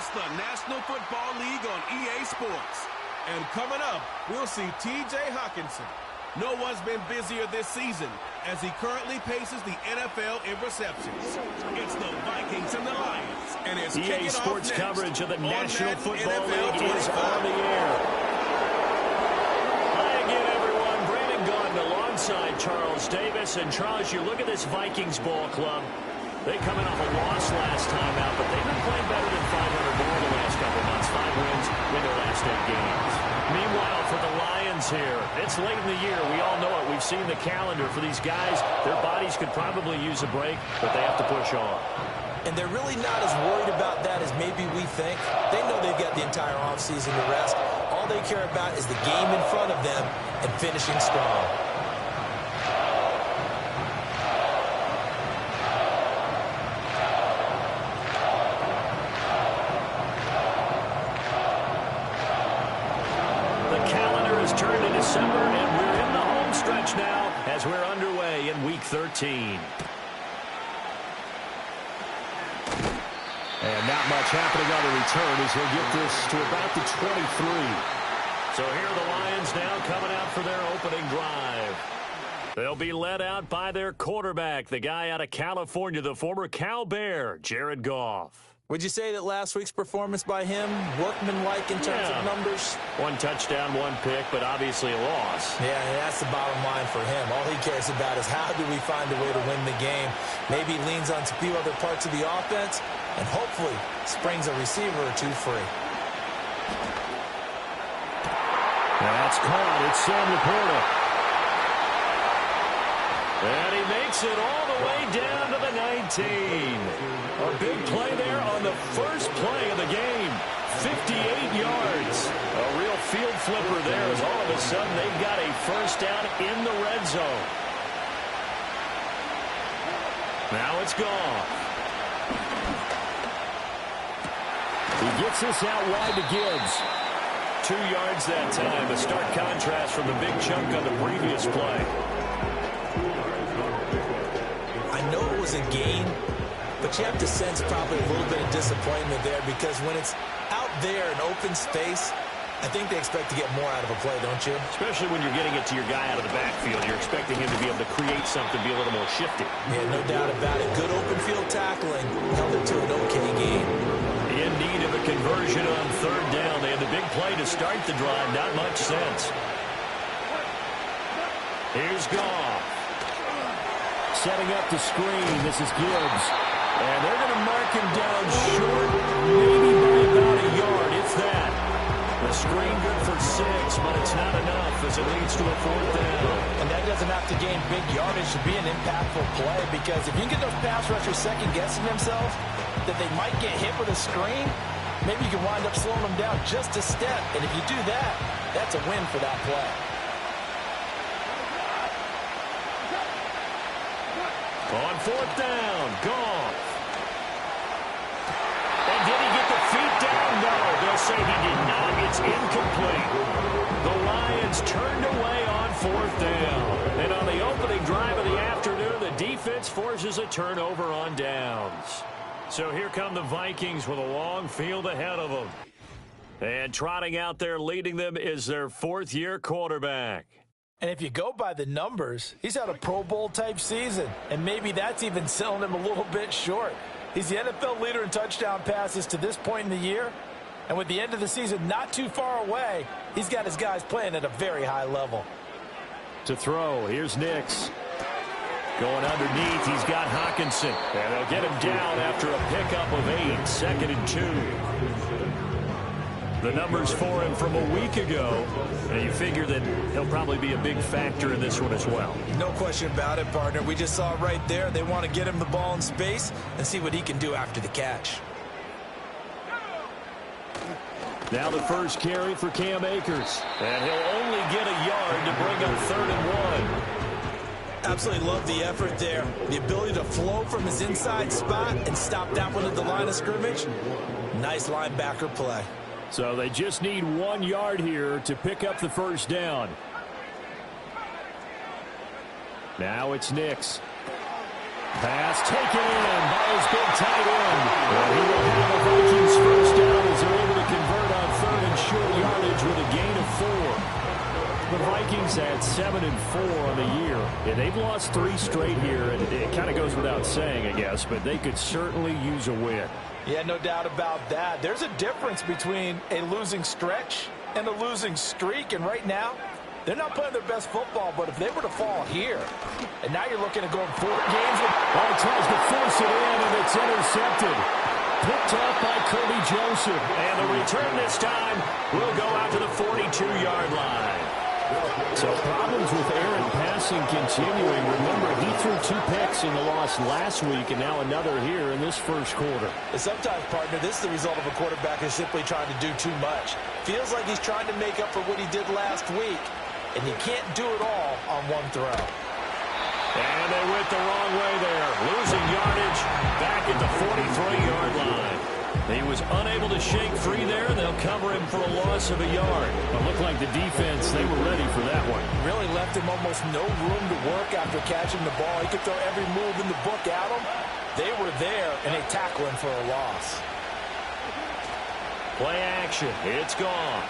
It's the National Football League on EA Sports. And coming up, we'll see T.J. Hockenson. No one's been busier this season as he currently paces the NFL in receptions. It's the Vikings and the Lions. And it's EA Sports coverage of the National Football League is on the air. Hi again, everyone. Brandon Gaudin alongside Charles Davis. And Charles, you look at this Vikings ball club. They come in off a loss last time out, but they've been playing better than 500 more the last couple months. 5 wins in their last 8 games. Meanwhile, for the Lions here, it's late in the year. We all know it. We've seen the calendar for these guys. Their bodies could probably use a break, but they have to push on. And they're really not as worried about that as maybe we think. They know they've got the entire offseason to rest. All they care about is the game in front of them and finishing strong. Turned to December, and we're in the home stretch now as we're underway in Week 13. And not much happening on the return as he'll get this to about the 23. So here are the Lions now coming out for their opening drive. They'll be led out by their quarterback, the guy out of California, the former Cal Bear, Jared Goff. Would you say that last week's performance by him, workmanlike in terms of numbers? 1 touchdown, 1 pick, but obviously a loss. Yeah, that's the bottom line for him. All he cares about is how do we find a way to win the game. Maybe leans on a few other parts of the offense, and hopefully springs a receiver or 2 free. That's caught. It's Sam Laporta. And he makes it all the way down to the 19. A big play there on the first play of the game. 58 yards. A real field flipper there as all of a sudden they've got a first down in the red zone. Now it's gone. He gets this out wide to Gibbs. 2 yards that time. A stark contrast from the big chunk on the previous play. I know it was a gain, but you have to sense probably a little bit of disappointment there because when it's out there in open space, I think they expect to get more out of a play, don't you? Especially when you're getting it to your guy out of the backfield. You're expecting him to be able to create something, be a little more shifty. Yeah, no doubt about it. Good open field tackling held it to an okay game. In need of a conversion on 3rd down. They had the big play to start the drive. Not much sense. Here's Goff. Setting up the screen. This is Gibbs. And they're going to mark him down short, maybe by about a yard, if that. The screen good for 6, but it's not enough as it leads to a 4th down. And that doesn't have to gain big yardage to be an impactful play because if you can get those pass rushers second-guessing themselves that they might get hit with a screen, maybe you can wind up slowing them down just a step. And if you do that, that's a win for that play. On 4th down, Goff. And did he get the feet down? No, they'll say he did not. It's incomplete. The Lions turned away on 4th down. And on the opening drive of the afternoon, the defense forces a turnover on downs. So here come the Vikings with a long field ahead of them. And trotting out there leading them is their 4th-year quarterback. And if you go by the numbers, he's had a Pro Bowl-type season. And maybe that's even selling him a little bit short. He's the NFL leader in touchdown passes to this point in the year. And with the end of the season not too far away, he's got his guys playing at a very high level. To throw, here's Nix. Going underneath, he's got Hockenson. And they'll get him down after a pickup of 8, 2nd and 2. The numbers for him from a week ago, and you figure that he'll probably be a big factor in this one as well. No question about it, partner. We just saw it right there. They want to get him the ball in space and see what he can do after the catch. Now the first carry for Cam Akers. And he'll only get a yard to bring up 3rd and 1. Absolutely love the effort there. The ability to flow from his inside spot and stop that one at the line of scrimmage. Nice linebacker play. So they just need 1 yard here to pick up the first down. Now it's Nix. Pass taken in by his big tight end. And he will have a Vikings first down The Vikings at 7-4 on the year. And they've lost 3 straight here, and it kind of goes without saying, I guess, but they could certainly use a win. Yeah, no doubt about that. There's a difference between a losing stretch and a losing streak, and right now, they're not playing their best football, but if they were to fall here, and now you're looking at going 4 games. Tries to force it in, and it's intercepted. Picked off by Kirby Joseph. And the return this time will go out to the 42-yard line. So problems with Aaron passing continuing. Remember, he threw 2 picks in the loss last week, and now another here in this first quarter. And sometimes, partner, this is the result of a quarterback who's simply trying to do too much. Feels like he's trying to make up for what he did last week, and you can't do it all on one throw. And they went the wrong way there. Losing yardage back at the 43-yard line. He was unable to shake free there. They'll cover him for a loss of a yard. But looked like the defense, they were ready for that one. Really left him almost no room to work after catching the ball. He could throw every move in the book at him. They were there, and they tackle him for a loss. Play action. It's gone.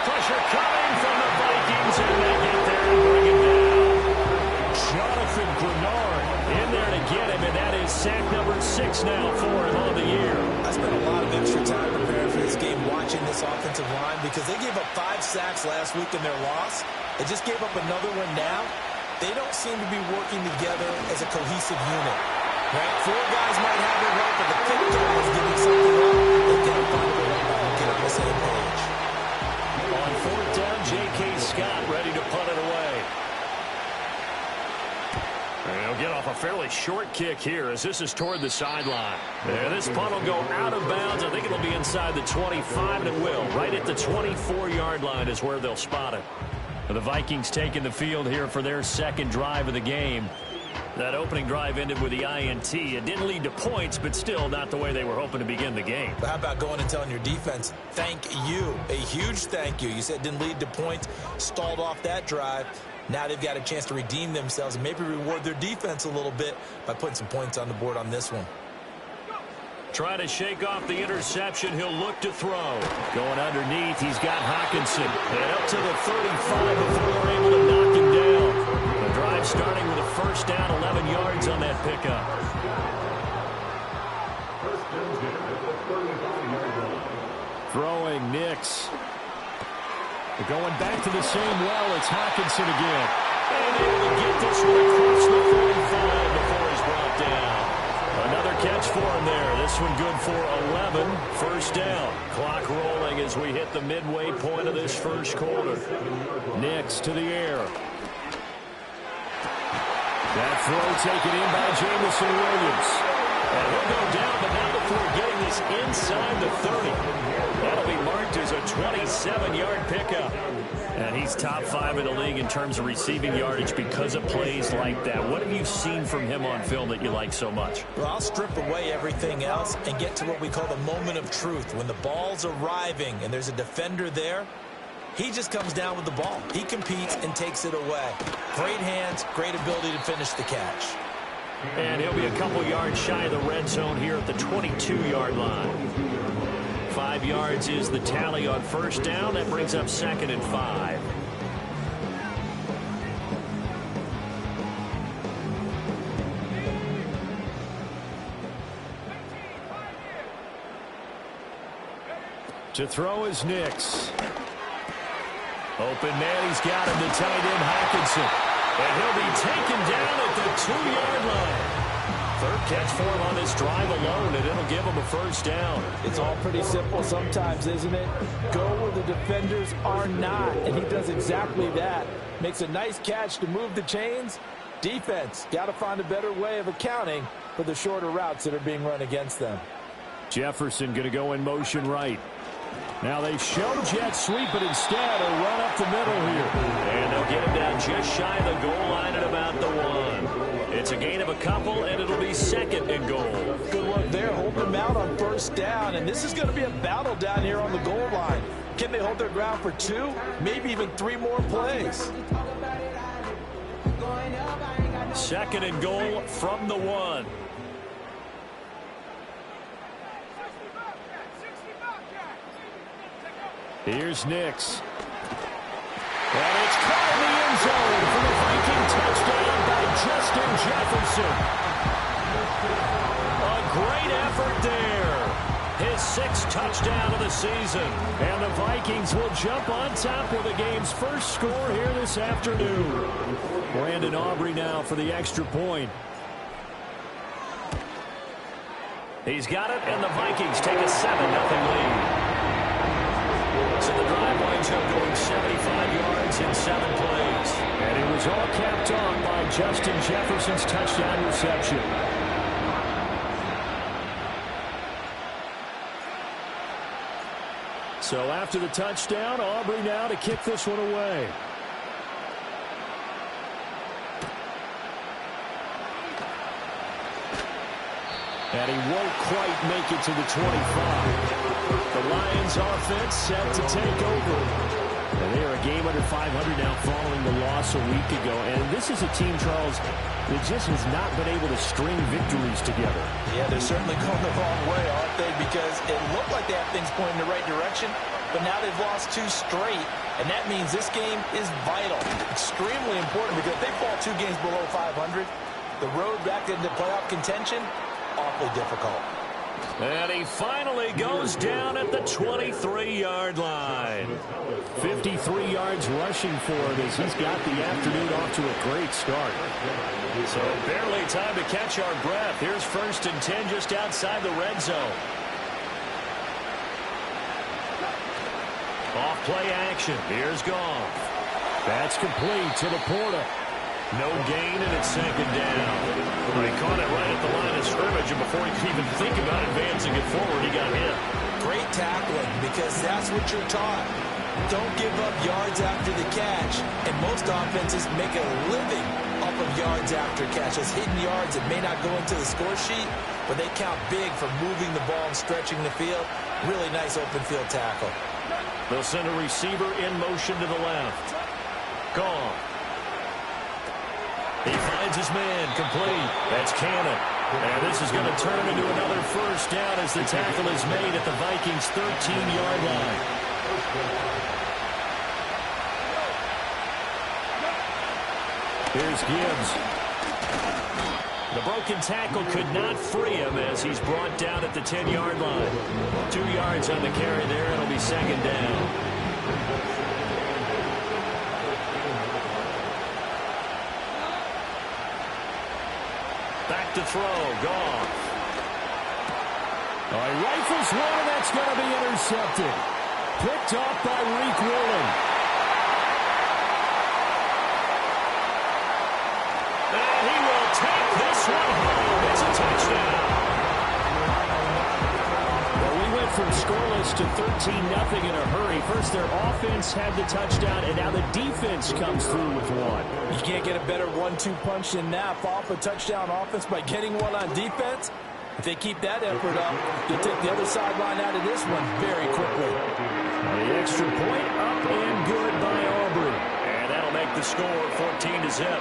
Pressure coming from the Vikings, and they get there and bring it down. Jonathan Grenard in there to get him, and that is sack number 6 now for him on the year. I spent a lot of extra time preparing for this game watching this offensive line because they gave up 5 sacks last week in their loss. They just gave up another one now. They don't seem to be working together as a cohesive unit. Right? 4 guys might have their help, but the 5th guy is giving something up. They've got to find a way to get on the same page. On 4th down, J.K. Scott ready to punt it away. He'll get off a fairly short kick here as this is toward the sideline. And this punt will go out of bounds. I think it'll be inside the 25, and it will. Right at the 24-yard line is where they'll spot it. The Vikings taking the field here for their second drive of the game. That opening drive ended with the INT. It didn't lead to points, but still not the way they were hoping to begin the game. But how about going and telling your defense, thank you, a huge thank you. You said it didn't lead to points, stalled off that drive. Now they've got a chance to redeem themselves and maybe reward their defense a little bit by putting some points on the board on this one. Trying to shake off the interception. He'll look to throw. Going underneath, he's got Hockenson. And up to the 35 before they're able to knock him down. The drive starting with a first down, 11 yards on that pickup. Throwing Nix. Going back to the same well, it's Hockenson again. And able to get this one across the 45 before he's brought down. Another catch for him there. This one good for 11. First down. Clock rolling as we hit the midway point of this first quarter. Nix to the air. That throw taken in by Jamison Williams. And he'll go down, but not before getting this inside the 30. That'll be marked as a 27-yard pickup. And he's top 5 in the league in terms of receiving yardage because of plays like that. What have you seen from him on film that you like so much? Well, I'll strip away everything else and get to what we call the moment of truth. When the ball's arriving and there's a defender there, he just comes down with the ball. He competes and takes it away. Great hands, great ability to finish the catch. And he'll be a couple yards shy of the red zone here at the 22-yard line. 5 yards is the tally on first down. That brings up 2nd and 5. To throw is Nix. Open man, he's got him, the tight end Hockenson. And he'll be taken down at the 2-yard line. 3rd catch for him on this drive alone, and it'll give him a first down. It's all pretty simple sometimes, isn't it? Go where the defenders are not, and he does exactly that. Makes a nice catch to move the chains. Defense, got to find a better way of accounting for the shorter routes that are being run against them. Jefferson going to go in motion right. Now they show jet sweep, but instead a run up the middle here. And they'll get him down just shy of the goal line at about the 1. It's a gain of a couple, and it'll be 2nd and goal. Good look there, holding them out on first down, and this is going to be a battle down here on the goal line. Can they hold their ground for 2, maybe even 3 more plays? 2nd and goal from the 1. Here's Nix. And it's caught in the end zone for the Viking touchdown by Justin Jefferson. A great effort there. His 6th touchdown of the season. And the Vikings will jump on top with the game's first score here this afternoon. Brandon Aubrey now for the extra point. He's got it, and the Vikings take a 7-0 lead. So the drive winds up going 75 yards in 7 plays. And it was all capped off by Justin Jefferson's touchdown reception. So after the touchdown, Aubrey now to kick this one away. And he won't quite make it to the 25. The Lions offense set to take over. And they are a game under 500 now following the loss a week ago. And this is a team, Charles, that just has not been able to string victories together. Yeah, they're certainly going the wrong way, aren't they? Because it looked like they have things pointing in the right direction, but now they've lost 2 straight. And that means this game is vital. Extremely important because if they fall 2 games below 500, the road back into playoff contention, awfully difficult. And he finally goes down at the 23-yard line. 53 yards rushing for him as he's got the afternoon off to a great start. So barely time to catch our breath. Here's 1st and 10 just outside the red zone. Off play action. Here's Goff. That's complete to Laporta. No gain, and it's 2nd down. He caught it right at the line of scrimmage, and before he could even think about advancing it forward, he got hit. Great tackling, because that's what you're taught. Don't give up yards after the catch, and most offenses make a living off of yards after catch. Those hidden yards that may not go into the score sheet, but they count big for moving the ball and stretching the field. Really nice open field tackle. They'll send a receiver in motion to the left. Gone. He finds his man, complete. That's Cannon. And this is going to turn into another 1st down as the tackle is made at the Vikings' 13-yard line. Here's Gibbs. The broken tackle could not free him as he's brought down at the 10-yard line. 2 yards on the carry there. It'll be 2nd down. Back to throw. Goff. He rifles one, and that's going to be intercepted. Picked off by Reek Willing. And he will take this one home. It's a touchdown. Well, we went from scoreless to 13-0 in a hurry. First, their offense had the touchdown, and now the defense comes through with one. You can't get a better 1-2 punch than that. Follow up a touchdown offense by getting one on defense. If they keep that effort up, you'll take the other sideline out of this one very quickly. The extra point up and good by Aubrey. And that'll make the score 14-0.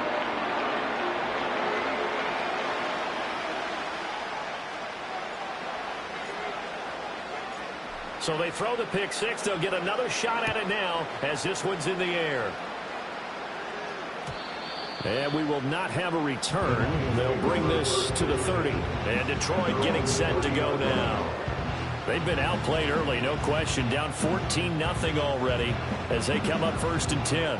So they throw the pick 6. They'll get another shot at it now as this one's in the air. And we will not have a return. They'll bring this to the 30. And Detroit getting set to go now. They've been outplayed early, no question. Down 14-0 already as they come up 1st and 10.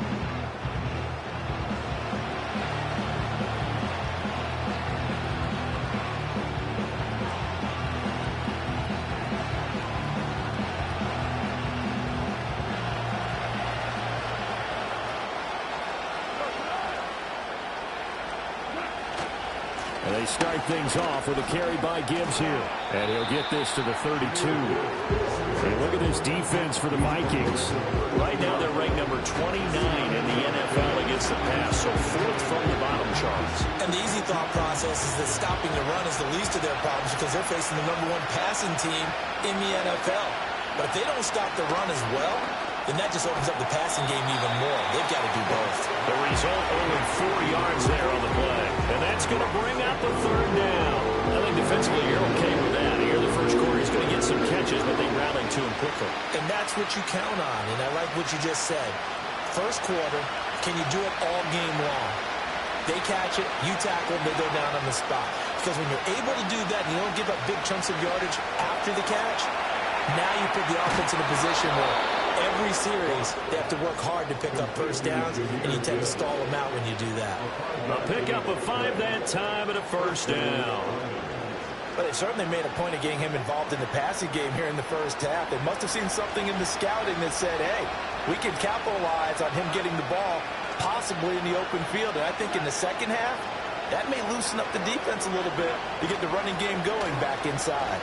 And they start things off with a carry by Gibbs here. And he'll get this to the 32. And look at this defense for the Vikings. Right now they're ranked number 29 in the NFL against the pass. So 4th from the bottom, Charles. And the easy thought process is that stopping the run is the least of their problems because they're facing the #1 passing team in the NFL. But if they don't stop the run as well, then that just opens up the passing game even more. They've got to do both. The result, only 4 yards there on the play. And that's going to bring up a 3rd down. I think defensively you're okay with that. Here the first quarter he's going to get some catches, but they rallied to him quickly. And that's what you count on. And I like what you just said. first quarter, can you do it all game long? They catch it, you tackle, they go down on the spot. Because when you're able to do that and you don't give up big chunks of yardage after the catch, now you put the offense in a position where every series they have to work hard to pick up first downs, and you tend to stall them out when you do that. A pickup of 5 that time and a first down. But they certainly made a point of getting him involved in the passing game here in the first half. They must have seen something in the scouting that said, hey, we can capitalize on him getting the ball possibly in the open field. And I think in the second half, that may loosen up the defense a little bit to get the running game going back inside.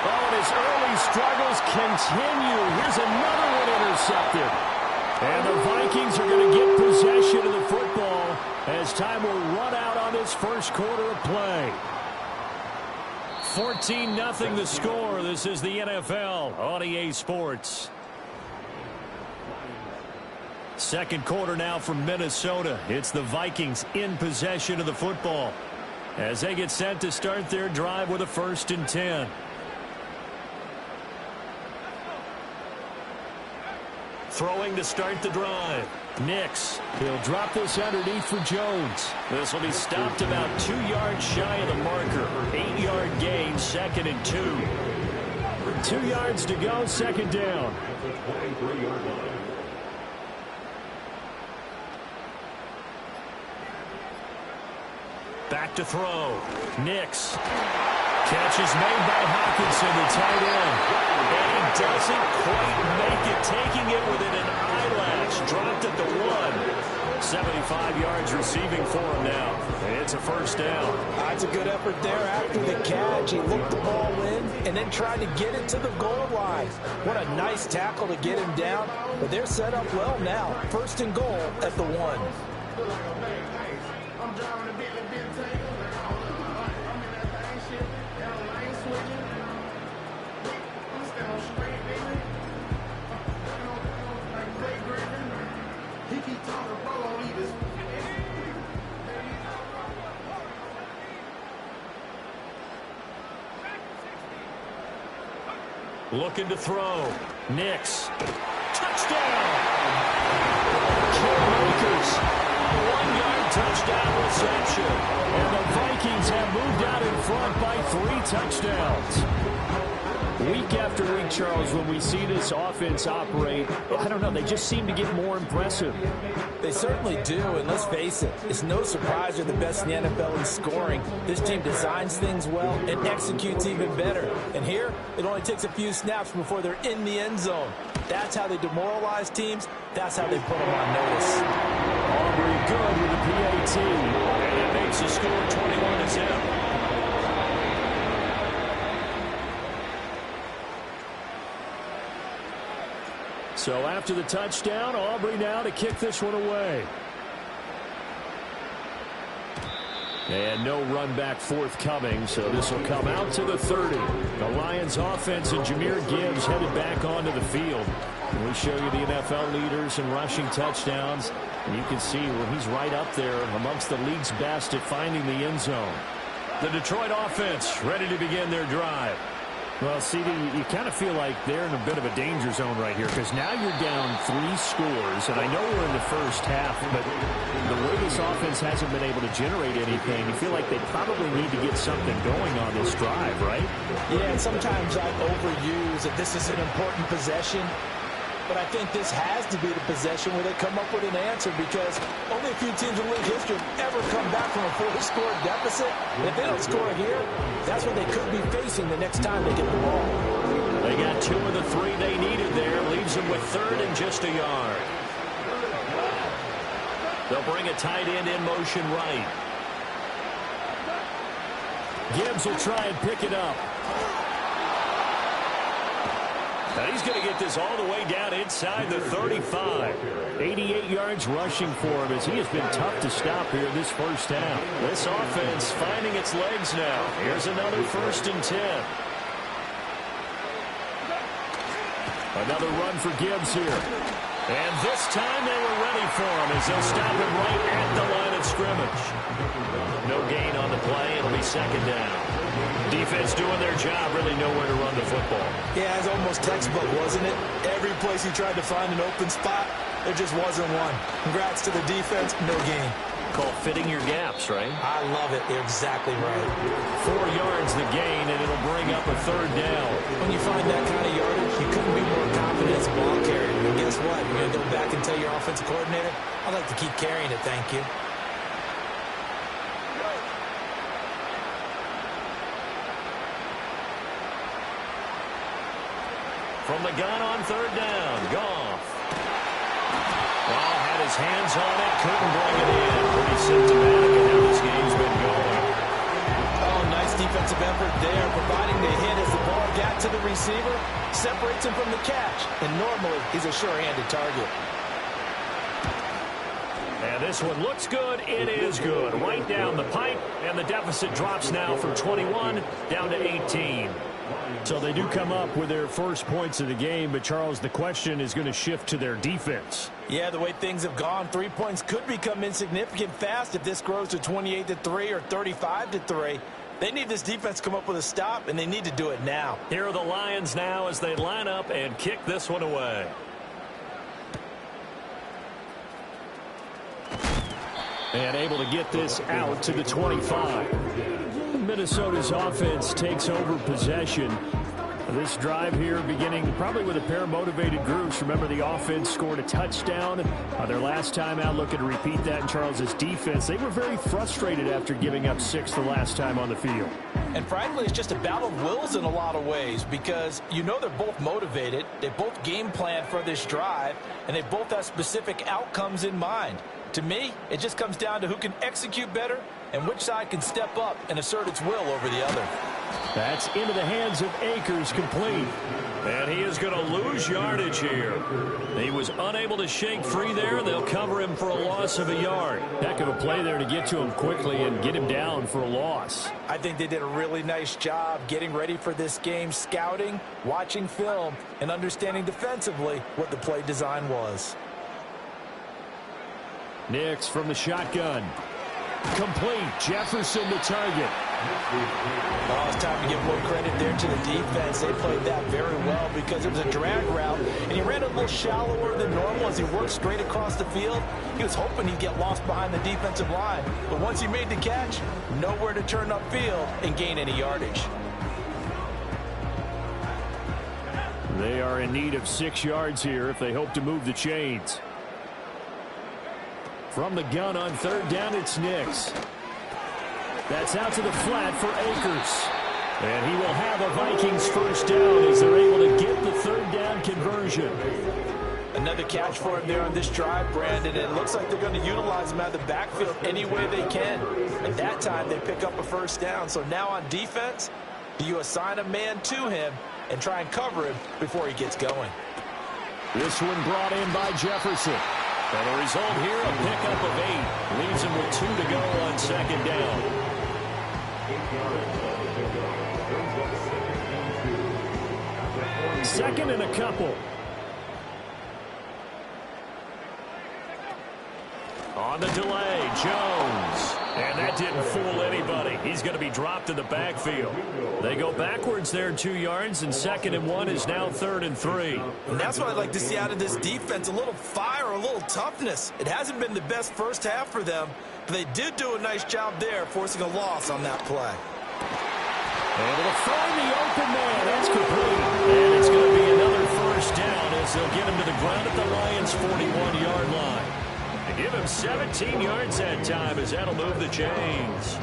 Oh, and his early struggles continue. Here's another one intercepted. And the Vikings are going to get possession of the football as time will run out on this first quarter of play. 14-0 the score. This is the NFL on EA Sports. Second quarter now from Minnesota. It's the Vikings in possession of the football as they get set to start their drive with a 1st and 10. Throwing to start the drive. Nix. He'll drop this underneath for Jones. This will be stopped about 2 yards shy of the marker. 8-yard gain, 2nd and 2. 2 yards to go, 2nd down. Back to throw. Nix. Catch is made by Hockenson, the tight end. And he doesn't quite make it, taking it within an eyelash. Dropped at the 1. 75 yards receiving for him now. And it's a first down. That's a good effort there after the catch. He looked the ball in and then tried to get it to the goal line. What a nice tackle to get him down. But they're set up well now. 1st and goal at the 1. Looking to throw. Nix. Touchdown! Lakers. 1-yard touchdown reception. And the Vikings have moved out in front by 3 touchdowns. Week after week, Charles, when we see this offense operate, I don't know, they just seem to get more impressive. They certainly do, and let's face it, it's no surprise they're the best in the NFL in scoring. This team designs things well and executes even better. And here, it only takes a few snaps before they're in the end zone. That's how they demoralize teams. That's how they put them on notice. Aubrey good with the PAT, and it makes the score 21-0. So after the touchdown, Aubrey now to kick this one away. And no run back forthcoming, so this will come out to the 30. The Lions offense and Jahmyr Gibbs headed back onto the field. And we show you the NFL leaders in rushing touchdowns. And you can see where he's right up there amongst the league's best at finding the end zone. The Detroit offense ready to begin their drive. Well, CD, you kind of feel like they're in a bit of a danger zone right here because now you're down 3 scores, and I know we're in the first half, but the way this offense hasn't been able to generate anything, you feel like they probably need to get something going on this drive, right? Yeah, and sometimes I overuse that this is an important possession, but I think this has to be the possession where they come up with an answer because only a few teams in league history have ever come back from a 4-score deficit. And if they don't score here, that's what they could be facing the next time they get the ball. They got 2 of the 3 they needed there. Leaves them with 3rd and just a yard. They'll bring a tight end in motion right. Gibbs will try and pick it up. Now he's going to get this all the way down inside the 35. 88 yards rushing for him as he has been tough to stop here this first half. This offense finding its legs now. Here's another 1st and 10. Another run for Gibbs here. And this time they were ready for him as they'll stop him right at the line of scrimmage. No gain on the play. It'll be second down. Defense doing their job, really nowhere to run the football. Yeah, it's almost textbook, wasn't it? Every place he tried to find an open spot, there just wasn't one. Congrats to the defense, no gain. Called fitting your gaps, right? I love it. You're exactly right. 4 yards the gain, and it'll bring up a third down. When you find that kind of yardage, you couldn't be more confident as a ball carrier. And guess what? You're going to go back and tell your offensive coordinator, I'd like to keep carrying it, thank you. From the gun on third down, Goff. Well, had his hands on it, couldn't bring it in. Pretty symptomatic of how this game's been going. Oh, nice defensive effort there, providing the hit as the ball got to the receiver, separates him from the catch, and normally he's a sure-handed target. And this one looks good. It is good. Right down the pipe, and the deficit drops now from 21 down to 18. So they do come up with their first points of the game, but Charles, the question is going to shift to their defense. Yeah, the way things have gone, 3 points could become insignificant fast if this grows to 28-3 or 35-3. They need this defense to come up with a stop, and they need to do it now. Here are the Lions now as they line up and kick this one away. And able to get this out to the 25. Minnesota's offense takes over possession. This drive here beginning probably with a pair of motivated groups. Remember, the offense scored a touchdown their last time out. Looking to repeat that in Charles's defense. They were very frustrated after giving up 6 the last time on the field. And frankly, it's just a battle of wills in a lot of ways because you know they're both motivated. They both game plan for this drive, and they both have specific outcomes in mind. To me, it just comes down to who can execute better and which side can step up and assert its will over the other. That's into the hands of Akers, complete. And he is going to lose yardage here. He was unable to shake free there. They'll cover him for a loss of a yard. Heck of a play there to get to him quickly and get him down for a loss. I think they did a really nice job getting ready for this game, scouting, watching film, and understanding defensively what the play design was. Nix from the shotgun. Complete. Jefferson the target. Oh, it's time to give more credit there to the defense. They played that very well because it was a drag route, and he ran a little shallower than normal as he worked straight across the field. He was hoping he'd get lost behind the defensive line, but once he made the catch, nowhere to turn upfield and gain any yardage. They are in need of 6 yards here if they hope to move the chains. From the gun on third down, it's Nix. That's out to the flat for Akers. And he will have a Vikings first down as they're able to get the third down conversion. Another catch for him there on this drive, Brandon. And it looks like they're going to utilize him out of the backfield any way they can. At that time, they pick up a first down. So now on defense, do you assign a man to him and try and cover him before he gets going? This one brought in by Jefferson. And the result here, a pickup of 8. Leaves him with 2 to go on second down. Second and a couple. On the delay, Jones. And that didn't fool anybody. He's going to be dropped in the backfield. They go backwards there 2 yards, and 2nd and 1 is now 3rd and 3. And that's what I'd like to see out of this defense, a little fire, a little toughness. It hasn't been the best first half for them, but they did do a nice job there, forcing a loss on that play. Able to find the open man. That's complete. And it's going to be another first down as they'll get him to the ground at the Lions' 41-yard line. Give him 17 yards that time as that'll move the chains.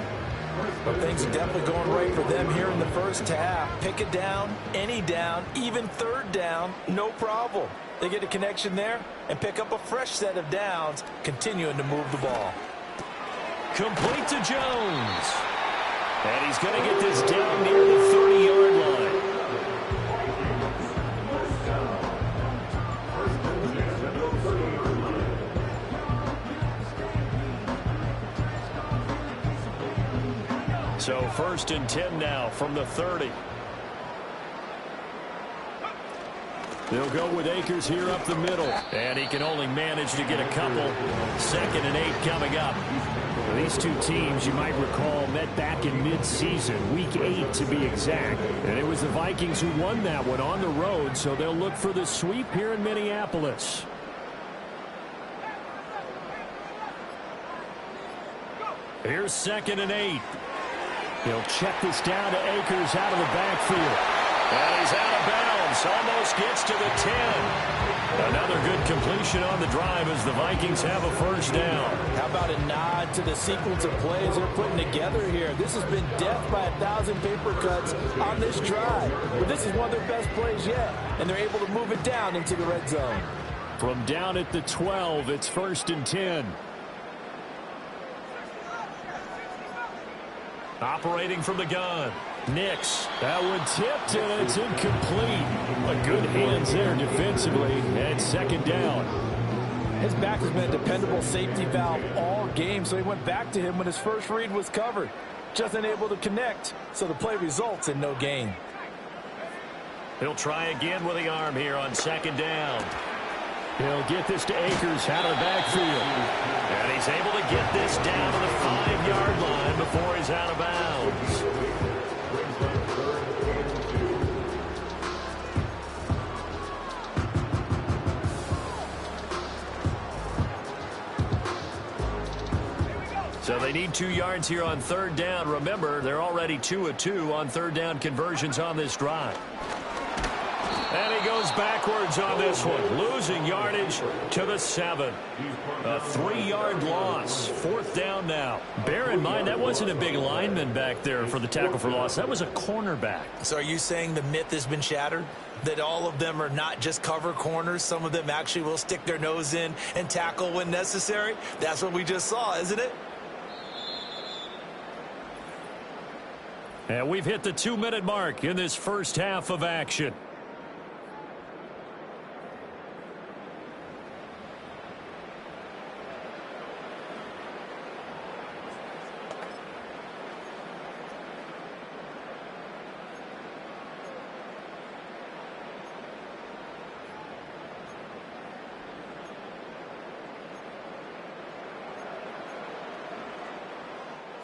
But things are definitely going right for them here in the first half. Pick it down, any down, even third down, no problem. They get a connection there and pick up a fresh set of downs, continuing to move the ball. Complete to Jones. And he's going to get this down near the 30-yard line. So 1st and 10 now from the 30. They'll go with Akers here up the middle. And he can only manage to get a couple. 2nd and 8 coming up. These two teams, you might recall, met back in mid-season, week 8 to be exact. And it was the Vikings who won that one on the road, so they'll look for the sweep here in Minneapolis. Here's 2nd and 8. He'll check this down to Akers out of the backfield. And he's out of bounds. Almost gets to the 10. Another good completion on the drive as the Vikings have a first down. How about a nod to the sequence of plays they're putting together here? This has been death by 1,000 paper cuts on this drive. But this is one of their best plays yet, and they're able to move it down into the red zone. From down at the 12, it's 1st and 10. Operating from the gun. Nix. That one tipped, and it's incomplete. But good hands there defensively, and 2nd down. His back has been a dependable safety valve all game, so he went back to him when his first read was covered. Just unable to connect, so the play results in no gain. He'll try again with the arm here on 2nd down. He'll get this to Akers out of the backfield. And he's able to get this down to the 5-yard line before he's out of bounds. So they need 2 yards here on 3rd down. Remember, they're already 2 of 2 on 3rd down conversions on this drive. And he goes backwards on this one, losing yardage to the 7. A 3-yard loss, 4th down now. Bear in mind, that wasn't a big lineman back there for the tackle for loss. That was a cornerback. So are you saying the myth has been shattered? That all of them are not just cover corners? Some of them actually will stick their nose in and tackle when necessary? That's what we just saw, isn't it? And we've hit the 2-minute mark in this first half of action.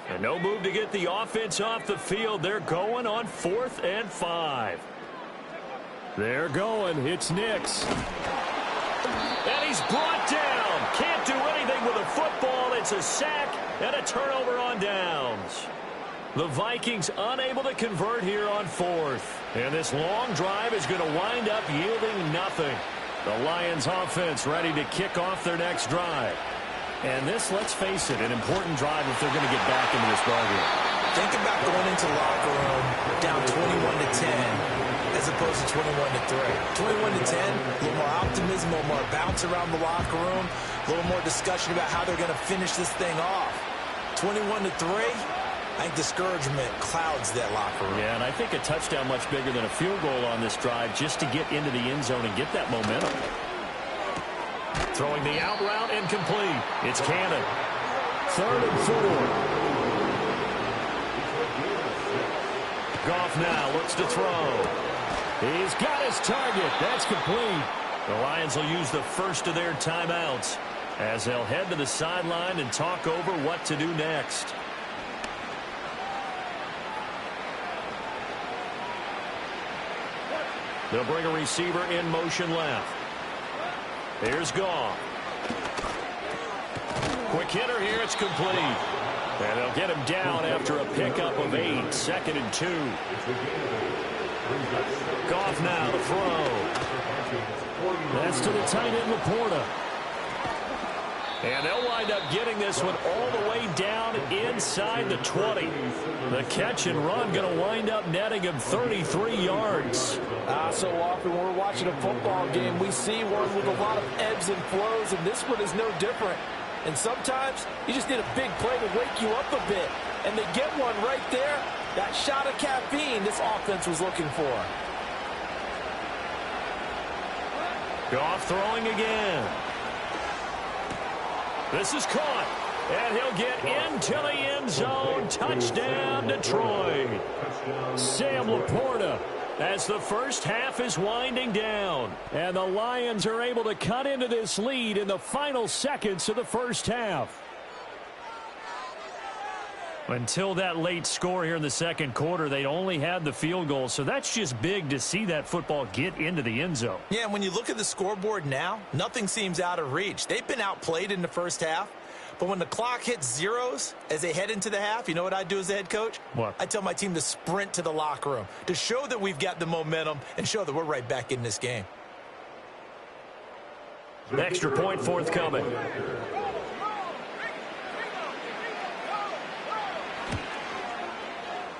And no move to get the offense off the field. They're going on 4th and 5. They're going. It's Nix. And he's brought down. Can't do anything with a football. It's a sack and a turnover on downs. The Vikings unable to convert here on 4th. And this long drive is going to wind up yielding nothing. The Lions offense ready to kick off their next drive. And this, let's face it, an important drive if they're going to get back into this ballgame. Think about going into the locker room down 21-10 as opposed to 21-3. 21-10, a little more optimism, a little more bounce around the locker room, a little more discussion about how they're going to finish this thing off. 21-3, I think discouragement clouds that locker room. Yeah, and I think a touchdown much bigger than a field goal on this drive just to get into the end zone and get that momentum. Throwing the out route incomplete. It's Cannon. 3rd and 4. Goff now looks to throw. He's got his target. That's complete. The Lions will use the first of their timeouts as they'll head to the sideline and talk over what to do next. They'll bring a receiver in motion left. Here's Goff. Quick hitter here. It's complete. And they'll get him down after a pickup of 8. 2nd and 2. Goff now to throw. That's to the tight end, Laporta. And they'll wind up getting this one all the way down inside the 20. The catch and run going to wind up netting him 33 yards. So often when we're watching a football game, we see one with a lot of ebbs and flows, and this one is no different. And sometimes you just need a big play to wake you up a bit. And they get one right there. That shot of caffeine this offense was looking for. Goff throwing again. This is caught. And he'll get into the end zone. Touchdown, Detroit. Sam Laporta as the first half is winding down. And the Lions are able to cut into this lead in the final seconds of the first half. Until that late score here in the second quarter, they only had the field goal. So that's just big to see that football get into the end zone. Yeah, and when you look at the scoreboard now, nothing seems out of reach. They've been outplayed in the first half. But when the clock hits zeros as they head into the half, you know what I do as the head coach? What? I tell my team to sprint to the locker room to show that we've got the momentum and show that we're right back in this game. An extra point forthcoming.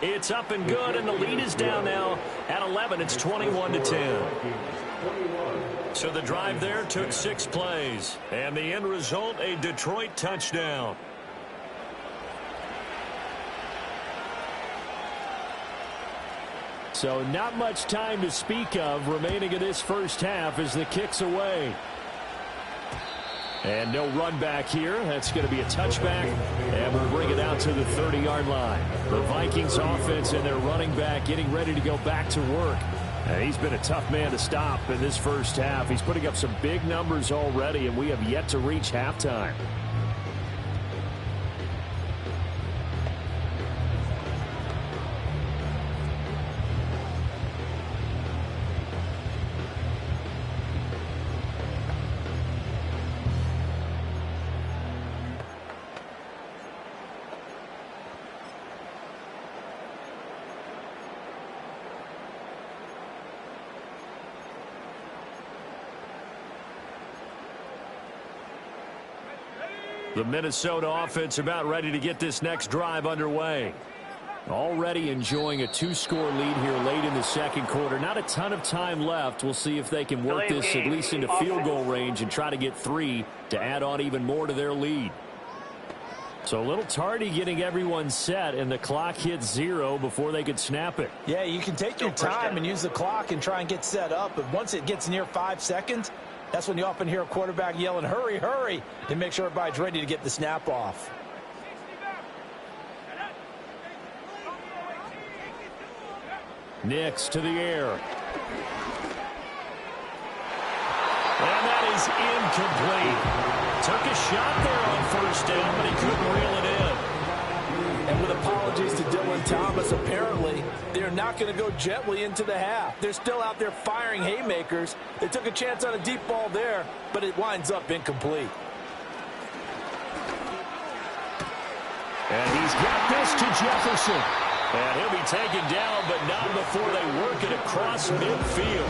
It's up and good, and the lead is down now at 11. It's 21-10. So the drive there took 6 plays, and the end result, a Detroit touchdown. So not much time to speak of remaining in this first half as the kick's away. And no run back here. That's going to be a touchback, and we'll bring it out to the 30-yard line. The Vikings offense and their running back getting ready to go back to work. He's been a tough man to stop in this first half. He's putting up some big numbers already, and we have yet to reach halftime. The Minnesota offense about ready to get this next drive underway. Already enjoying a 2-score lead here late in the second quarter. Not a ton of time left. We'll see if they can work this at least into field goal range and try to get 3 to add on even more to their lead. So a little tardy getting everyone set, and the clock hits 0 before they could snap it. Yeah, you can take your time and use the clock and try and get set up, but once it gets near 5 seconds, that's when you often hear a quarterback yelling, hurry, hurry, and make sure everybody's ready to get the snap off. Nix to the air. And that is incomplete. Took a shot there on first down, but he couldn't reel it in. And with apologies to Dylan Thomas, apparently they're not going to go gently into the half. They're still out there firing haymakers. They took a chance on a deep ball there, but it winds up incomplete. And he's got this to Jefferson. And he'll be taken down, but not before they work it across midfield.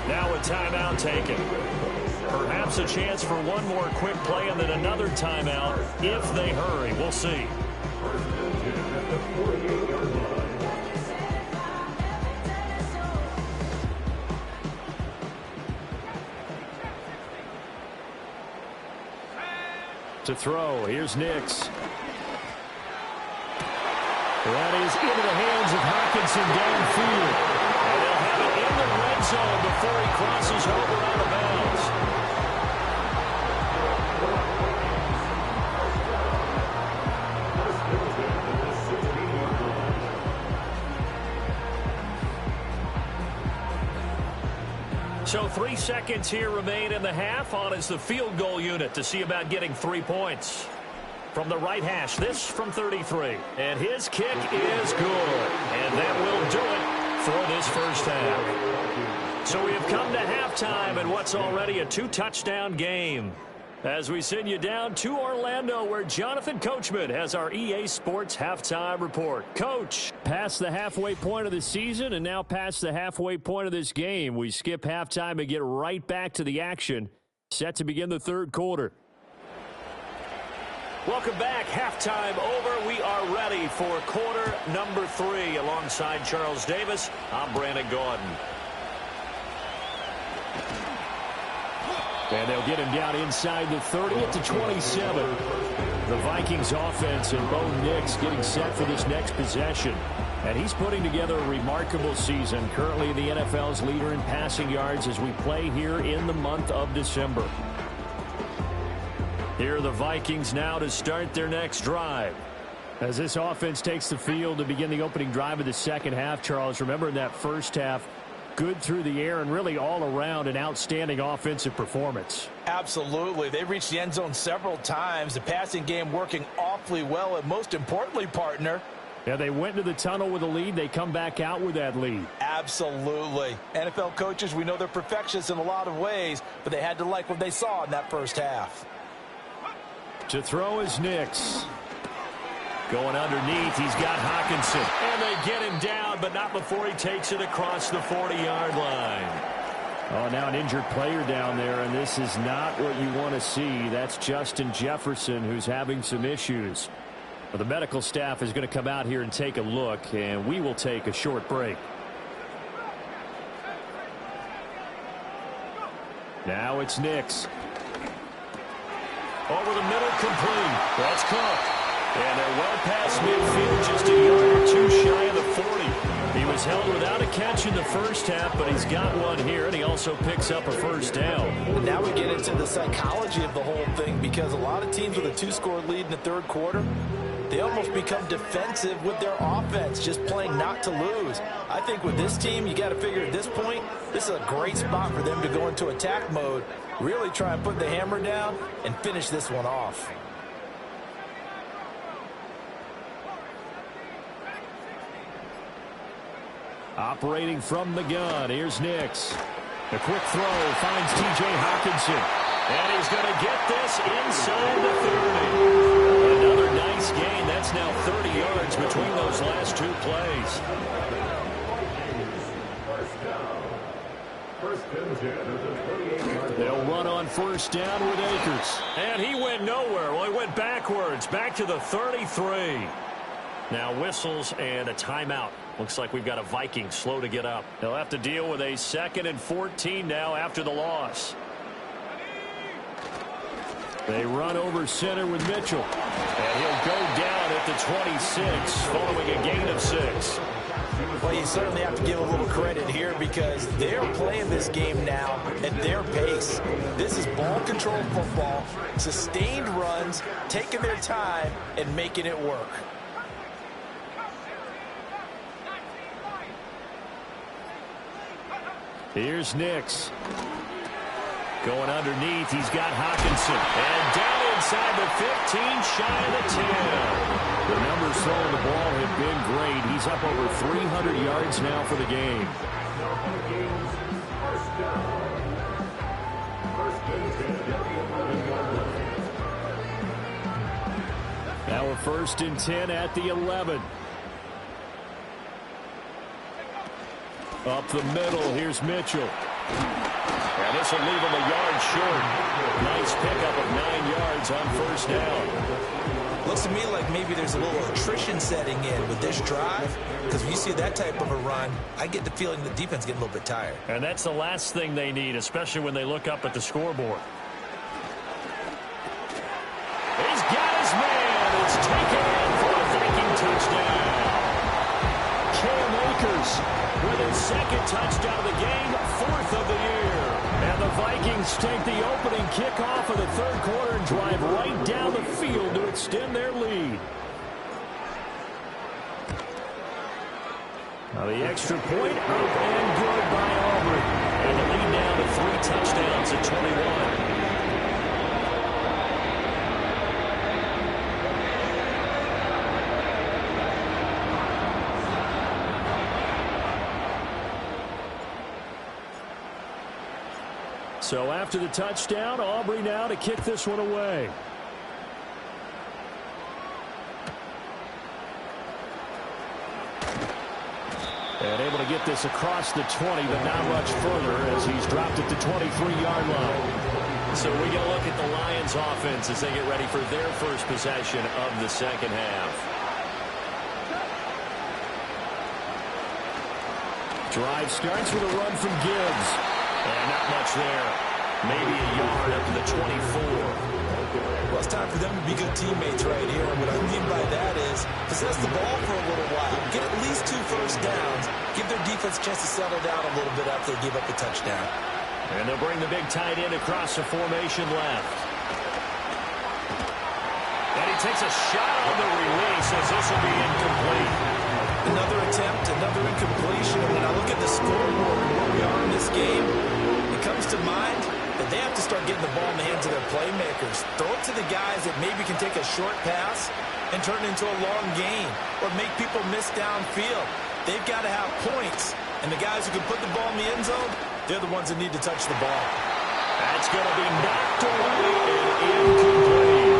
Now a timeout taken. Perhaps a chance for one more quick play and then another timeout if they hurry. We'll see. To throw, here's Nix. That is into the hands of Hockenson downfield. And they'll have it in the red zone before he crosses over out of bounds. So 3 seconds here remain in the half. On is the field goal unit to see about getting 3 points. From the right hash, this from 33. And his kick is good. And that will do it for this first half. So we have come to halftime in what's already a 2-touchdown game. As we send you down to Orlando, where Jonathan Coachman has our EA Sports Halftime Report. Coach, past the halfway point of the season and now past the halfway point of this game. We skip halftime and get right back to the action. Set to begin the third quarter. Welcome back. Halftime over. We are ready for quarter number 3. Alongside Charles Davis, I'm Brandon Gordon. And they'll get him down inside the 30 at the 27. The Vikings offense and Bo Nix getting set for this next possession. And he's putting together a remarkable season. Currently the NFL's leader in passing yards as we play here in the month of December. Here are the Vikings now to start their next drive. As this offense takes the field to begin the opening drive of the second half, Charles, remember in that first half, good through the air and really all around an outstanding offensive performance. Absolutely. They reached the end zone several times. The passing game working awfully well. And most importantly, partner, yeah, they went into the tunnel with a lead. They come back out with that lead. absolutely. NFL coaches, we know they're perfectionists in a lot of ways, but they had to like what they saw in that first half. To throw is Nix. Going underneath, he's got Hockenson. And they get him down, but not before he takes it across the 40-yard line. Oh, now an injured player down there, and this is not what you want to see. That's Justin Jefferson, who's having some issues. Well, the medical staff is going to come out here and take a look, and we will take a short break. Now it's Nix. Over the middle, complete. That's Cook. And they're well past midfield, just a yard or two shy of the 40. He was held without a catch in the first half, but he's got one here, and he also picks up a first down. And now we get into the psychology of the whole thing, because a lot of teams with a 2-score lead in the third quarter, they almost become defensive with their offense, just playing not to lose. I think with this team, you got to figure at this point, this is a great spot for them to go into attack mode, really try and put the hammer down and finish this one off. Operating from the gun, here's Nix. The quick throw finds T.J. Hockenson. And he's going to get this inside the 30. Another nice gain. That's now 30 yards between those last two plays. They'll run on first down with Akers. And he went nowhere. Well, he went backwards, back to the 33. Now whistles and a timeout. Looks like we've got a Viking slow to get up. They'll have to deal with a 2nd and 14 now after the loss. They run over center with Mitchell. And he'll go down at the 26 following a gain of 6. Well, you certainly have to give a little credit here, because they're playing this game now at their pace. This is ball control football, sustained runs, taking their time and making it work. Here's Nix. Going underneath, he's got Hockenson. And down inside the 15, shy of the 10. The numbers throwing the ball have been great. He's up over 300 yards now for the game. Now a 1st and 10 at the 11. Up the middle, here's Mitchell. And this will leave him a yard short. Nice pickup of 9 yards on first down. Looks to me like maybe there's a little attrition setting in with this drive, because when you see that type of a run, I get the feeling the defense getting a little bit tired. And that's the last thing they need, especially when they look up at the scoreboard. He's got his man. It's taken in for a Viking touchdown. Cam Akers with his 2nd touchdown of the game, 4th of the year. And the Vikings take the opening kickoff of the third quarter and drive right down the field to extend their lead. Now the extra point up and good by Aubrey. And the lead now to 3 touchdowns at 21. So after the touchdown, Aubrey now to kick this one away. And able to get this across the 20, but not much further as he's dropped at the 23-yard line. So we get a look at the Lions offense as they get ready for their first possession of the second half. Drive starts with a run from Gibbs. And not much there. Maybe a yard up to the 24. Well, it's time for them to be good teammates right here. And what I mean by that is possess the ball for a little while. Get at least 2 first downs. Give their defense a chance to settle down a little bit after they give up the touchdown. And they'll bring the big tight end across the formation left. And he takes a shot on the release as this will be incomplete. Another attempt, another incompletion. And when I look at the scoreboard and where we are in this game, it comes to mind that they have to start getting the ball in the hands of their playmakers. Throw it to the guys that maybe can take a short pass and turn it into a long gain or make people miss downfield. They've got to have points. And the guys who can put the ball in the end zone, they're the ones that need to touch the ball. That's going to be knocked away and incomplete.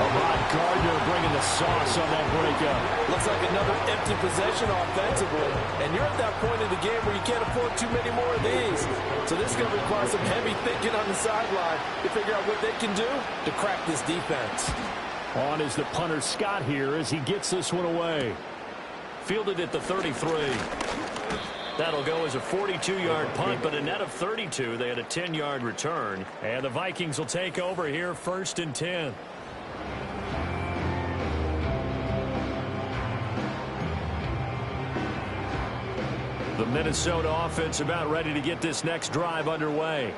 Ahmad Gardner bringing the sauce on that breakup. Looks like another empty possession offensively. And you're at that point in the game where you can't afford too many more of these. So this is going to require some heavy thinking on the sideline to figure out what they can do to crack this defense. On is the punter Scott here as he gets this one away. Fielded at the 33. That'll go as a 42-yard punt, but a net of 32. They had a 10-yard return. And the Vikings will take over here, 1st and 10. The Minnesota offense about ready to get this next drive underway.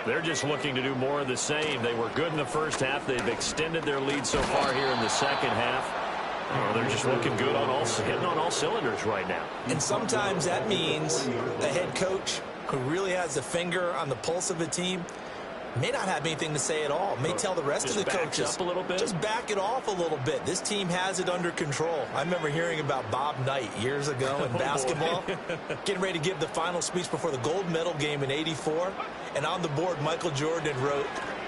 They're just looking to do more of the same. They were good in the first half. They've extended their lead so far here in the second half. Oh, they're just looking good on hitting on all cylinders right now. And sometimes that means the head coach who really has the finger on the pulse of a team may not have anything to say at all. May tell the rest of the coaches, up a little bit. Just back it off a little bit. This team has it under control. I remember hearing about Bob Knight years ago in basketball, getting ready to give the final speech before the gold medal game in '84. And on the board, Michael Jordan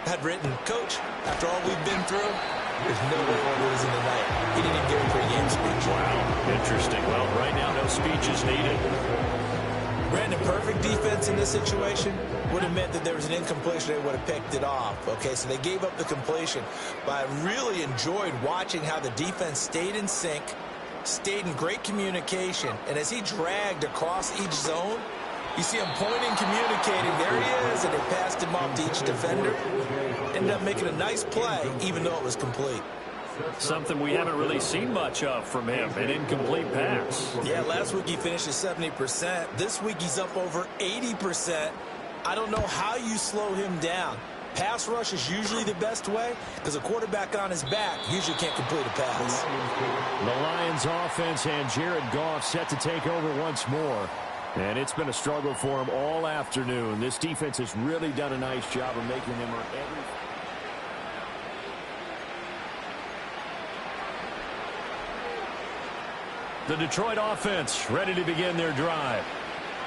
had written, "Coach, after all we've been through, there's no way we're losing tonight." He didn't even give a pregame speech. Wow, interesting. Well, right now, no speech is needed. Brandon, perfect defense in this situation would have meant that there was an incompletion. They would have picked it off. Okay, so they gave up the completion. But I really enjoyed watching how the defense stayed in sync, stayed in great communication. And as he dragged across each zone, you see him pointing, communicating. There he is, and they passed him off to each defender. Ended up making a nice play, even though it was complete. Something we haven't really seen much of from him, an incomplete pass. Yeah, last week he finished at 70%. This week he's up over 80%. I don't know how you slow him down. Pass rush is usually the best way because a quarterback on his back usually can't complete a pass. The Lions offense and Jared Goff set to take over once more. And it's been a struggle for him all afternoon. This defense has really done a nice job of making him earn everything. The Detroit offense ready to begin their drive.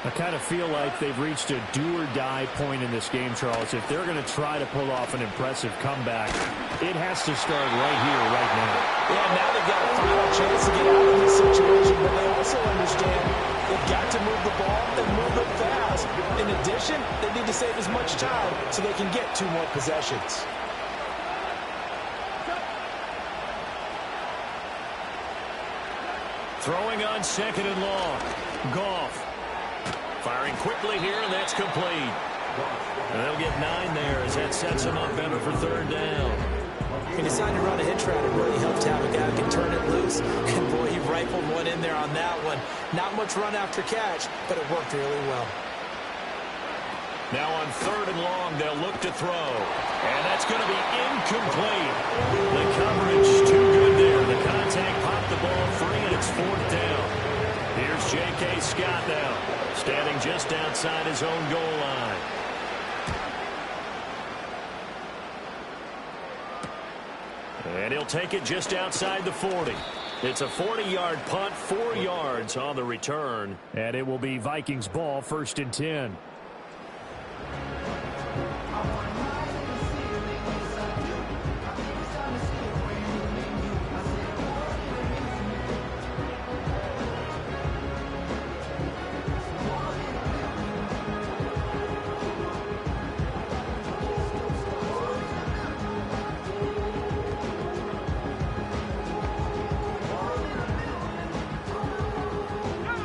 I kind of feel like they've reached a do-or-die point in this game, Charles. If they're going to try to pull off an impressive comeback, it has to start right here, right now. Yeah, now they've got a final chance to get out of this situation, but they also understand they've got to move the ball and move it fast. In addition, they need to save as much time so they can get 2 more possessions. Throwing on 2nd and long. Goff. Firing quickly here, and that's complete. And they'll get 9 there as that sets them up better for 3rd down. He decided to run a hitch route. It really helped to have a guy who can turn it loose. And boy, he rifled one in there on that one. Not much run after catch, but it worked really well. Now on 3rd and long, they'll look to throw. And that's going to be incomplete. The coverage too good there. The contact popped the ball free, and it's 4th down. Here's J.K. Scott now, standing just outside his own goal line. And he'll take it just outside the 40. It's a 40-yard punt, 4 yards on the return. And it will be Vikings ball, 1st and 10.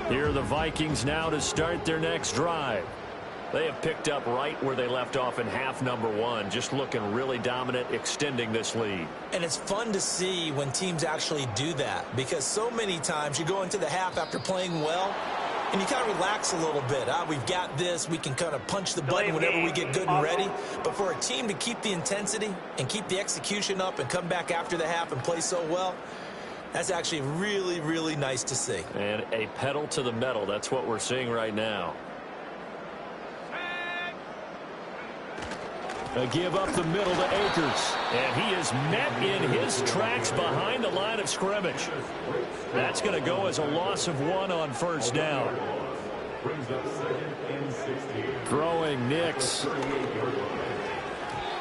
Here are the Vikings now to start their next drive. They have picked up right where they left off in half number 1, just looking really dominant, extending this lead. And it's fun to see when teams actually do that, because so many times you go into the half after playing well, and you kind of relax a little bit. We've got this. We can kind of punch the button whenever we get good and ready. But for a team to keep the intensity and keep the execution up and come back after the half and play so well, That's actually really, really nice to see. And a pedal to the metal. That's what we're seeing right now. A give up the middle to Akers. And he is met in his tracks behind the line of scrimmage. That's going to go as a loss of 1 on first down. Throwing Nix.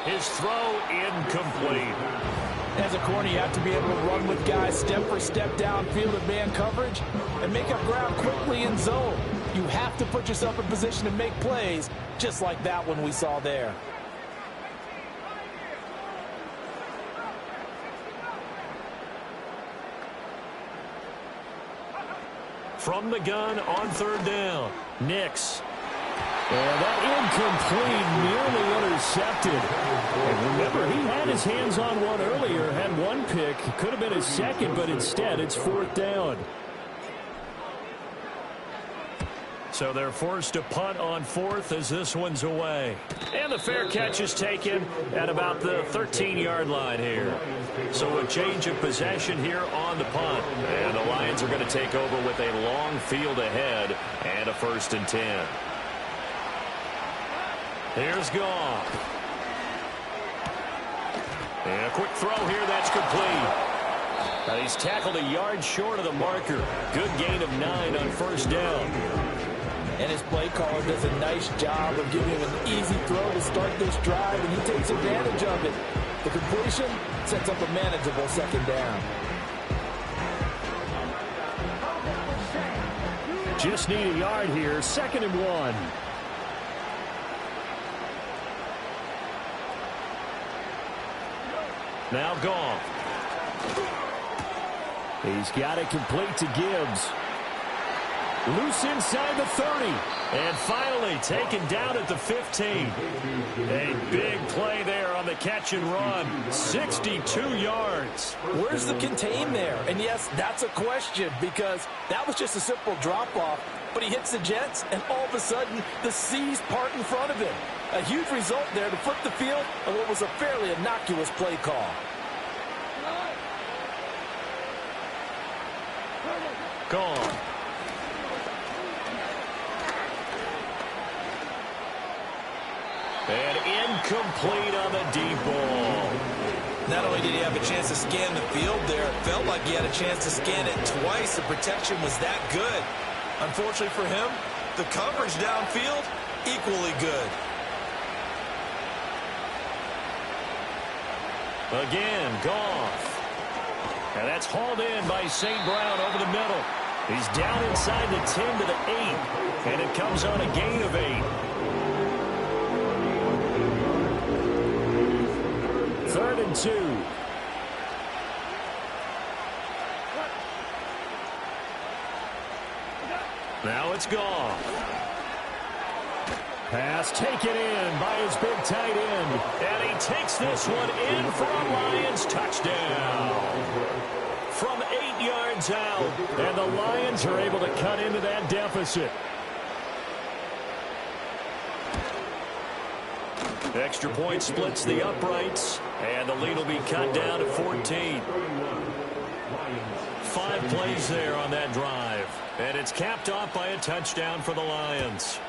His throw incomplete. As a corner, you have to be able to run with guys step for step downfield in man coverage and make up ground quickly in zone. You have to put yourself in position to make plays, just like that one we saw there. From the gun on third down, Nix. And that incomplete, nearly intercepted. And remember, he had his hands on one earlier, had one pick. Could have been his second, but instead it's fourth down. So they're forced to punt on fourth as this one's away. And the fair catch is taken at about the 13-yard line here. So a change of possession here on the punt. And the Lions are going to take over with a long field ahead and a 1st and 10. Here's Goff. And a quick throw here that's complete. Now he's tackled a yard short of the marker. Good gain of 9 on first down. And his play caller does a nice job of giving him an easy throw to start this drive, and he takes advantage of it. The completion sets up a manageable second down. Just need a yard here, 2nd and 1. Now Goff. He's got it complete to Gibbs. Loose inside the 30. And finally taken down at the 15. A big play there on the catch and run. 62 yards. Where's the contain there? And yes, that's a question because that was just a simple drop-off. But he hits the Jets, and all of a sudden, the seas part in front of him. A huge result there to flip the field on what was a fairly innocuous play call. Gone. And incomplete on the deep ball. Not only did he have a chance to scan the field there, it felt like he had a chance to scan it twice. The protection was that good. Unfortunately for him, the coverage downfield, equally good. Again, Goff. And that's hauled in by St. Brown over the middle. He's down inside the 10 to the 8. And it comes on a gain of 8. 3rd and 2. Now it's Goff. Pass taken in by his big tight end. And he takes this one in for a Lions touchdown. From 8 yards out. And the Lions are able to cut into that deficit. Extra point splits the uprights. And the lead will be cut down to 14. 5 plays there on that drive. And it's capped off by a touchdown for the Lions.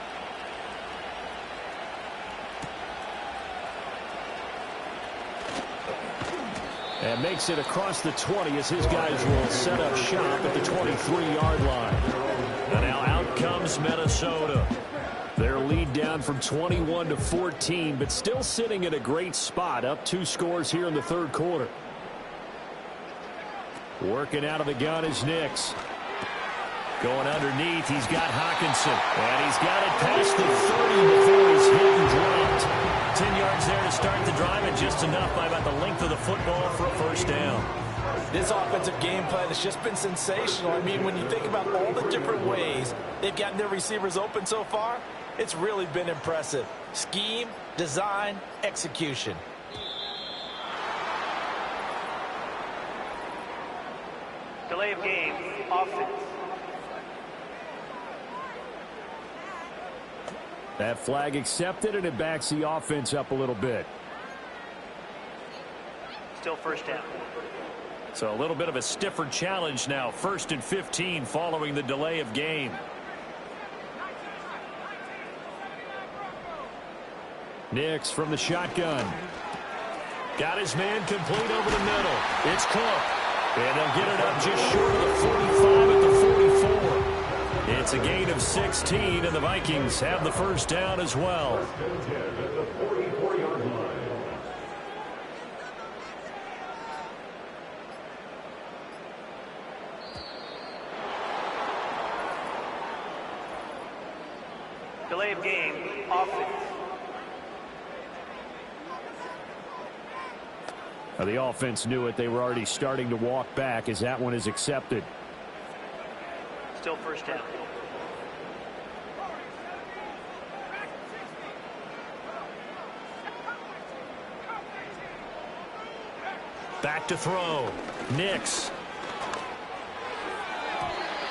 And makes it across the 20 as his guys will set up shop at the 23-yard line. And now out comes Minnesota. Their lead down from 21 to 14, but still sitting in a great spot, up 2 scores here in the 3rd quarter. Working out of the gun is Nix. Going underneath, he's got Hockenson. And he's got it past the 30 before he's hit and dropped. 10 yards there to start the drive, and just enough by about the length of the football for a first down. This offensive game plan has just been sensational. I mean, when you think about all the different ways they've gotten their receivers open so far, it's really been impressive. Scheme, design, execution. Delay of game, offense. That flag accepted, and it backs the offense up a little bit. Still first down. So a little bit of a stiffer challenge now. 1st and 15 following the delay of game. Nix from the shotgun. Got his man complete over the middle. It's Cook. And they'll get it up just short of the 45 at the 44. It's a gain of 16, and the Vikings have the first down as well. Delay of game, offense. The offense knew it. They were already starting to walk back as that one is accepted. Still first down. Back to throw. Nix.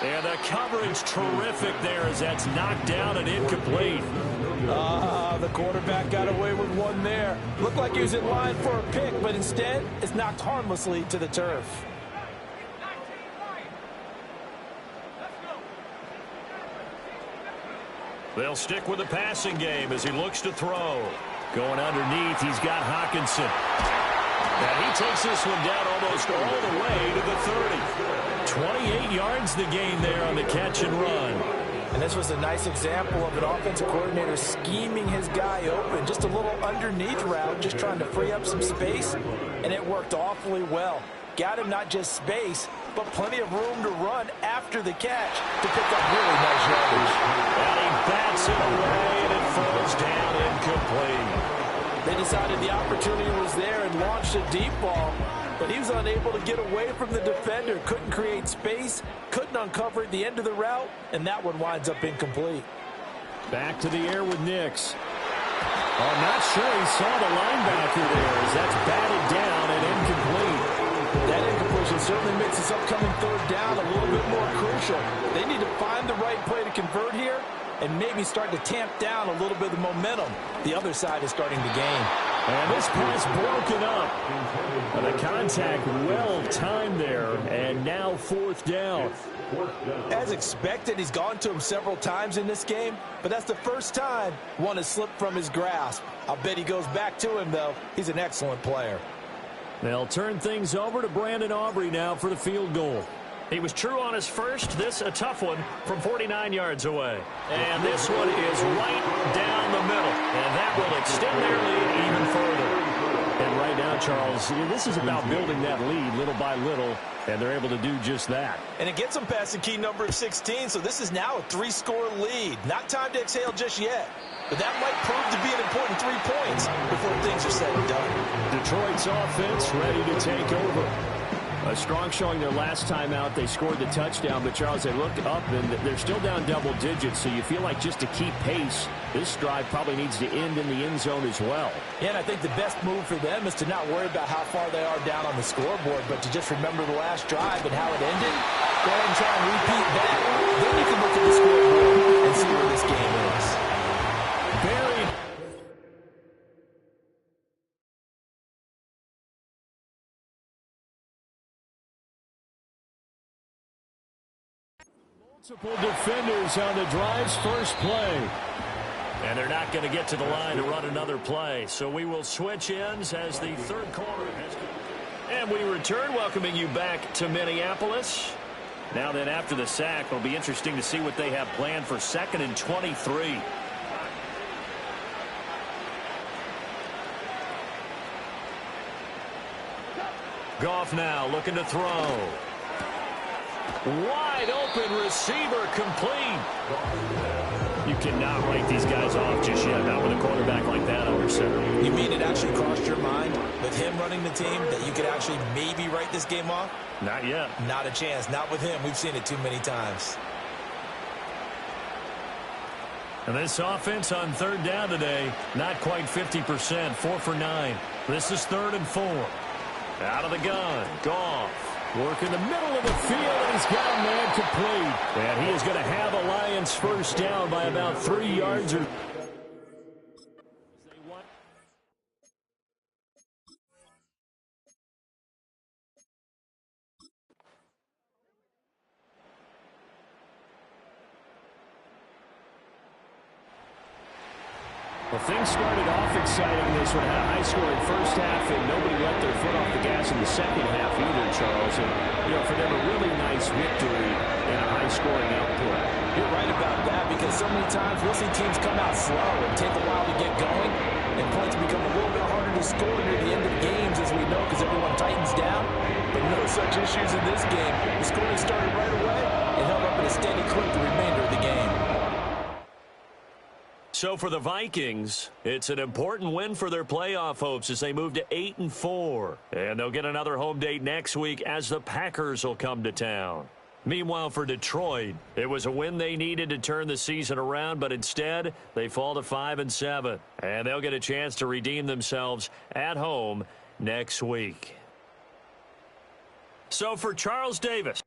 And the coverage terrific there as that's knocked down and incomplete. The quarterback got away with one there. Looked like he was in line for a pick, but instead it's knocked harmlessly to the turf. They'll stick with the passing game as he looks to throw. Going underneath, he's got Hockenson. And he takes this one down almost all the way to the 30. 28 yards the gain there on the catch and run. And this was a nice example of an offensive coordinator scheming his guy open. Just a little underneath route, just trying to free up some space, and it worked awfully well. Got him not just space, but plenty of room to run after the catch to pick up really nice yardage. And he bats it away, and it falls down incomplete. They decided the opportunity was there and launched a deep ball, but he was unable to get away from the defender. Couldn't create space, couldn't uncover at the end of the route, and that one winds up incomplete. Back to the air with Nix. I'm not sure he saw the linebacker there as that's batted down and incomplete. That incompletion certainly makes this upcoming third down a little bit more crucial. They need to find the right play to convert here and maybe start to tamp down a little bit of the momentum the other side is starting to gain. And this pass broken up. And the contact well timed there, and now 4th down. As expected, he's gone to him several times in this game, but that's the first time one has slipped from his grasp. I'll bet he goes back to him, though. He's an excellent player. They'll turn things over to Brandon Aubrey now for the field goal. He was true on his first. This a tough one from 49 yards away. And this one is right down the middle. And that will extend their lead even further. And right now, Charles, this is about building that lead little by little, and they're able to do just that. And it gets them past the key number of 16, so this is now a 3-score lead. Not time to exhale just yet, but that might prove to be an important 3 points before things are said and done. Detroit's offense ready to take over. A strong showing their last time out. They scored the touchdown, but Charles, they looked up, and they're still down double digits, so you feel like just to keep pace, this drive probably needs to end in the end zone as well. Yeah, and I think the best move for them is to not worry about how far they are down on the scoreboard, but to just remember the last drive and how it ended. Go ahead and try and repeat that. Then you can look at the scoreboard and see where this game is. Buried. Multiple defenders on the drive's first play. And they're not going to get to the line to run another play. So we will switch ends as the third quarter has come. And we return, welcoming you back to Minneapolis. Now then, after the sack, it'll be interesting to see what they have planned for 2nd and 23. Goff now looking to throw. Wide open receiver complete. You cannot write these guys off just yet, not with a quarterback like that under center. You mean it actually crossed your mind with him running the team that you could actually maybe write this game off? Not yet. Not a chance. Not with him. We've seen it too many times. And this offense on third down today, not quite 50%, 4 for 9. This is 3rd and 4. Out of the gun, Goff. Work in the middle of the field, and he's got a man complete. And he is going to have a Lions first down by about 3 yards or Well, things started off exciting this one. Had a high-scoring first half, and nobody let their foot off the gas in the second half either, Charles. And, for them, a really nice victory and a high-scoring output. You're right about that, because so many times we'll see teams come out slow and take a while to get going, and points become a little bit harder to score near the end of games, as we know, because everyone tightens down. But no such issues in this game. The scoring started right away and held up at a steady clip the remainder of the game. So for the Vikings, it's an important win for their playoff hopes as they move to 8-4. And they'll get another home date next week as the Packers will come to town. Meanwhile, for Detroit, it was a win they needed to turn the season around, but instead they fall to 5-7. And they'll get a chance to redeem themselves at home next week. So for Charles Davis.